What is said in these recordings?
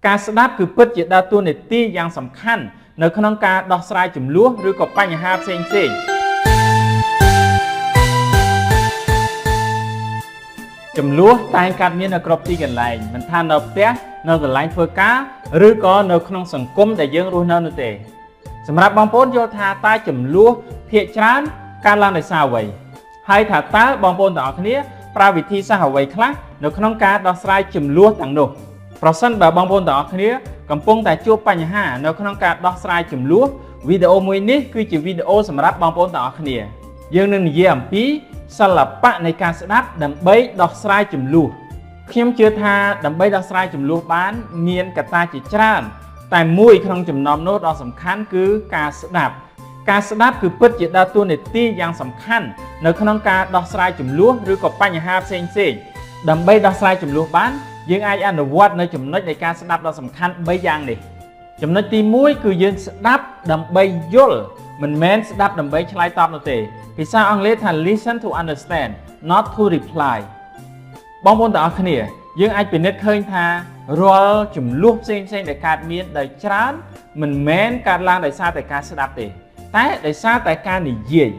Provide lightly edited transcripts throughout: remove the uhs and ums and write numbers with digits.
ការស្ដាប់គឺពិតជាដើរតួនាទីយ៉ាងសំខាន់នៅក្នុងការដោះស្រាយចំនួនឬក៏បញ្ហាផ្សេងៗចំនួនតែងកើតមាននៅគ្រប់ទីកន្លែងមិនថានៅផ្ទះនៅកន្លែងធ្វើការឬក៏នៅក្នុងសង្គមដែលយើងរស់នៅនោះទេសម្រាប់បងប្អូនយល់ថាតើចំនួនភាគច្រើនកើតឡើងដោយសារអ្វីហើយថាតើបងប្អូនទាំងអស់គ្នាប្រើវិធីសាស្ត្រអ្វីខ្លះនៅក្នុងការដោះស្រាយចំនួនទាំងនោះប្រសិនបើបងប្អូនទាំងអស់គ្នាកំពុងតែជួបបញ្ហានៅក្នុងការដោះស្រាយចំនួនវីដេអូមួយនេះគឺជាវីដេអូសម្រាប់បងប្អូនទាំងអស់គ្នាយើងនឹងនិយាយអំពីសិល្បៈនៃការស្ដាប់ដើម្បីដោះស្រាយចំនួនខ្ញុំជឿថាដើម្បីដោះស្រាយចំនួនបានមានកត្តាជាច្រើនតែមួយក្នុងចំណោមនោះដ៏សំខាន់គឺការស្ដាប់គឺពិតជាដើរតួនាទីយ៉ាងសំខាន់នៅក្នុងការដោះស្រាយចំនួនឬក៏បញ្ហាផ្សេងៗដើម្បីដោះស្រាយចំនួនបានយើងអាចអនុវត្តនៅចំណុចនៃការស្ដាប់ដ៏សំខាន់3យ៉ាងនេះចំណុចទី1គឺយើងស្ដាប់ដើម្បីយល់មិនមែនស្ដាប់ដើម្បីឆ្លើយតបនោះទេភាសាអង់គ្លេសថា listen to understand not to reply បងប្អូនទាំងអស់គ្នាយើងអាចពិនិត្យឃើញថារាល់ចំនួនផ្សេងៗដែលកើតមានដោយច្រើនមិនមែនកើតឡើងដោយសារតែការស្ដាប់ទេតែដោយសារតែការនិយាយ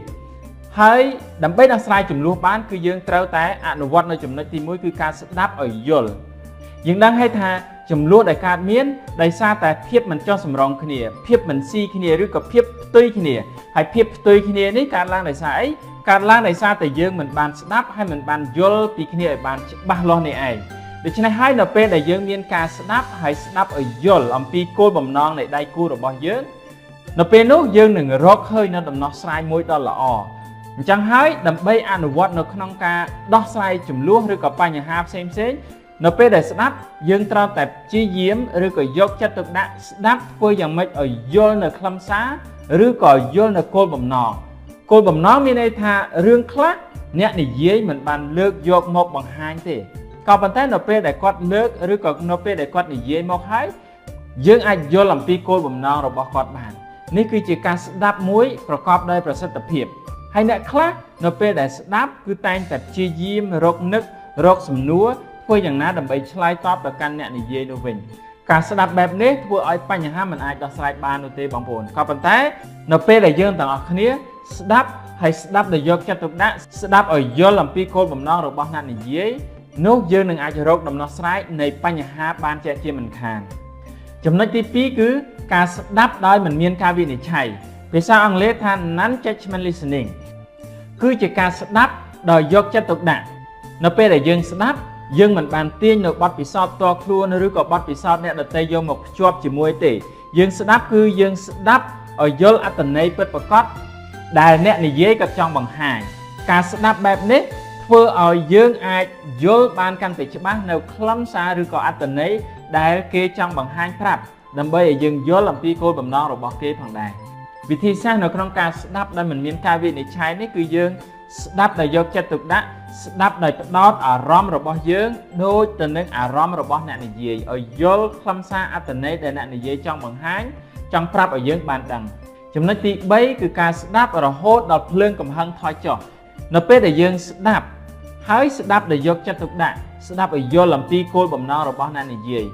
ហើយដើម្បីដោះស្រាយចំនួនបានគឺយើងត្រូវតែអនុវត្តនៅចំណុចទី1គឺការស្ដាប់ឲ្យយល់យើងដឹងហើយថាចំនួនដែលកើតមានដោយសារតែភាពមិនចុះសម្រុងគ្នាភាពមិនស៊ីគ្នាឬក៏ភាពផ្ទុយគ្នាហើយភាពផ្ទុយគ្នានេះកើតឡើងដោយសារអីកើតឡើងដោយសារតែយើងមិនបានស្ដាប់ហើយមិនបានយល់ពីគ្នាឲ្យបានច្បាស់លាស់នេះឯងដូច្នេះហើយនៅពេលដែលយើងមានការស្ដាប់ហើយស្ដាប់ឲ្យយល់អំពីគោលបំណងនៃដៃគូរបស់យើងនៅពេលនោះយើងនឹងរកឃើញនៅដំណោះស្រាយមួយដ៏ល្អអញ្ចឹងហើយដើម្បីអនុវត្តនៅក្នុងការដោះស្រាយចំនួនឬក៏បញ្ហាផ្សេងៗនៅពេលដែលស្ដាប់យើងត្រូវតែព្យាយាមឬក៏យកចិត្តទុកដាក់ស្ដាប់ធ្វើយ៉ាងម៉េចឲ្យយល់នៅខ្លឹមសារឬក៏យល់នៅគោលបំណងមានន័យថារឿងខ្លះអ្នកនិយាយមិនបានលើកយកមកបង្ហាញទេក៏ប៉ុន្តែនៅពេលដែលគាត់លើកឬក៏នៅពេលដែលគាត់និយាយមកហើយយើងអាចយល់អំពីគោលបំណងរបស់គាត់បាននេះគឺជាការស្ដាប់មួយប្រកបដោយប្រសិទ្ធភាពហើយអ្នកខ្លះនៅពេលដែលស្ដាប់គឺតែងតែព្យាយាមរកសំណួរធ្វើយ៉ាងណាដើម្បីឆ្លើយតបទៅកាន់អ្នកនិយាយនោះវិញការស្ដាប់បែបនេះធ្វើឲ្យបញ្ហាមិនអាចដោះស្រាយបាននោះទេបងប្អូនក៏ប៉ុន្តែនៅពេលដែលយើងទាំងអស់គ្នាស្ដាប់ដោយយកចិត្តទុកដាក់ស្ដាប់ឲ្យយល់អំពីគោលបំណងរបស់អ្នកនិយាយនោះយើងនឹងអាចរកដំណោះស្រាយនៃបញ្ហាបានជាមិនខានចំណុចទី2គឺការស្ដាប់ដោយមិនមានការវិនិច្ឆ័យភាសាអង់គ្លេសថា non-judgment listening គឺជាការស្ដាប់ដោយយកចិត្តទុកដាក់នៅពេលដែលយើងស្ដាប់យើងមិនបានទាញនៅបទពិសោធន៍ផ្ទាល់ខ្លួនឬក៏បទពិសោធន៍អ្នកដទៃយកមកភ្ជាប់ជាមួយទេយើងស្ដាប់គឺយើងស្ដាប់ឲ្យយល់អត្ថន័យពិតប្រាកដដែលអ្នកនិយាយគាត់ចង់បង្ហាញការស្ដាប់បែបនេះធ្វើឲ្យយើងអាចយល់បានកាន់តែច្បាស់នៅខ្លឹមសារឬក៏អត្ថន័យដែលគេចង់បង្ហាញប្រាប់ដើម្បីឲ្យយើងយល់អំពីគោលបំណងរបស់គេផងដែរវិធីសាស្ត្រនៅក្នុងការស្ដាប់ដែលមិនមានការវិនិច្ឆ័យនេះគឺយើងស្ដាប់ដោយយកចិត្តទុកដាក់ស្ដាប់ដោយផ្ដោតអារម្មណ៍របស់យើងដូចទៅនឹងអារម្មណ៍របស់អ្នកនិយាយឲ្យយល់ខ្លឹមសារអត្ថន័យដែលអ្នកនិយាយចង់បង្ហាញចង់ប្រាប់ឲ្យយើងបានដឹងចំណុចទី3គឺការស្ដាប់រហូតដល់ភ្លើងកំហឹងថយចុះនៅពេលដែលយើងស្ដាប់ហើយស្ដាប់ដោយយកចិត្តទុកដាក់ស្ដាប់ឲ្យយល់អំពីគោលបំណងរបស់អ្នកនិយាយ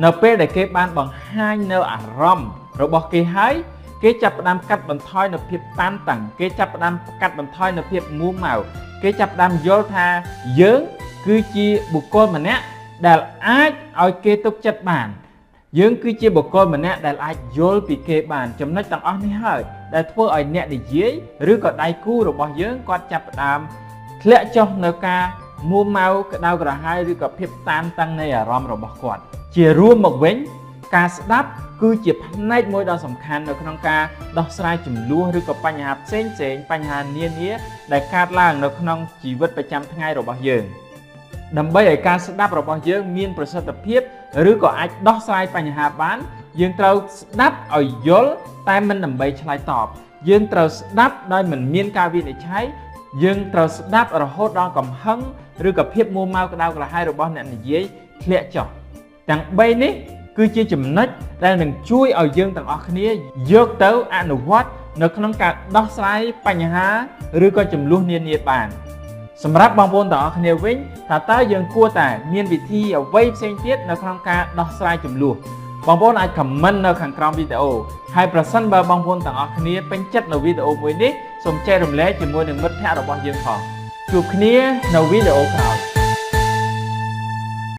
នៅពេលដែលគេបានបង្ហាញនៅអារម្មណ៍របស់គេហើយគេចាប់ផ្ដើមកាត់បន្ថយនៅភាពតានតឹងគេចាប់ផ្ដើមកាត់បន្ថយនៅភាពមួម៉ៅគេចាប់ផ្ដើមយល់ថាយើងគឺជាបុគ្គលម្នាក់ដែលអាចឲ្យគេទុកចិត្តបានយើងគឺជាបុគ្គលម្នាក់ដែលអាចយល់ពីគេបានចំណុចទាំងអស់នេះហើយដែលធ្វើឲ្យអ្នកនិយាយឬក៏ដៃគូរបស់យើងគាត់ចាប់ផ្ដើមធ្លាក់ចុះនៅការមួម៉ៅក្តៅក្រហាយឬក៏ភាពតានតឹងនៃអារម្មណ៍របស់គាត់ជារួមមកវិញការស្ដាប់គឺជាផ្នែកមួយដ៏សំខាន់នៅក្នុងការដោះស្រាយចំនួនឬក៏បញ្ហាផ្សេងបញ្ហានានាដែលកើតឡើងនៅក្នុងជីវិតប្រចាំថ្ងៃរបស់យើងដើម្បីឲ្យការស្ដាប់របស់យើងមានប្រសិទ្ធភាពឬក៏អាចដោះស្រាយបញ្ហាបានយើងត្រូវស្ដាប់ឲ្យយល់តែមិនដើម្បីឆ្លើយតបយើងត្រូវស្ដាប់ដោយមិនមានការវិនិច្ឆ័យយើងត្រូវស្ដាប់រហូតដល់កំហឹងឬក៏ភាពមួម៉ៅក្តៅក្រហាយរបស់អ្នកនិយាយធ្លាក់ចុះទាំង3នេះគឺជាចំណុចដែលនឹងជួយឲ្យយើងទាំងអស់គ្នាយកទៅអនុវត្តនៅក្នុងការដោះស្រាយបញ្ហាឬក៏ចំនួននានាបាន សម្រាប់បងប្អូនទាំងអស់គ្នាវិញថាតើយើងគួរតែមានវិធីអ្វីផ្សេងទៀតនៅក្នុងការដោះស្រាយចំនួនបងប្អូនអាច comment នៅខាងក្រោមវីដេអូហើយប្រសិនបើបងប្អូនទាំងអស់គ្នាពេញចិត្តនៅវីដេអូមួយនេះសូមចែករំលែកជាមួយនឹងមិត្តភ័ក្តិរបស់យើងផងជួបគ្នានៅវីដេអូក្រោយ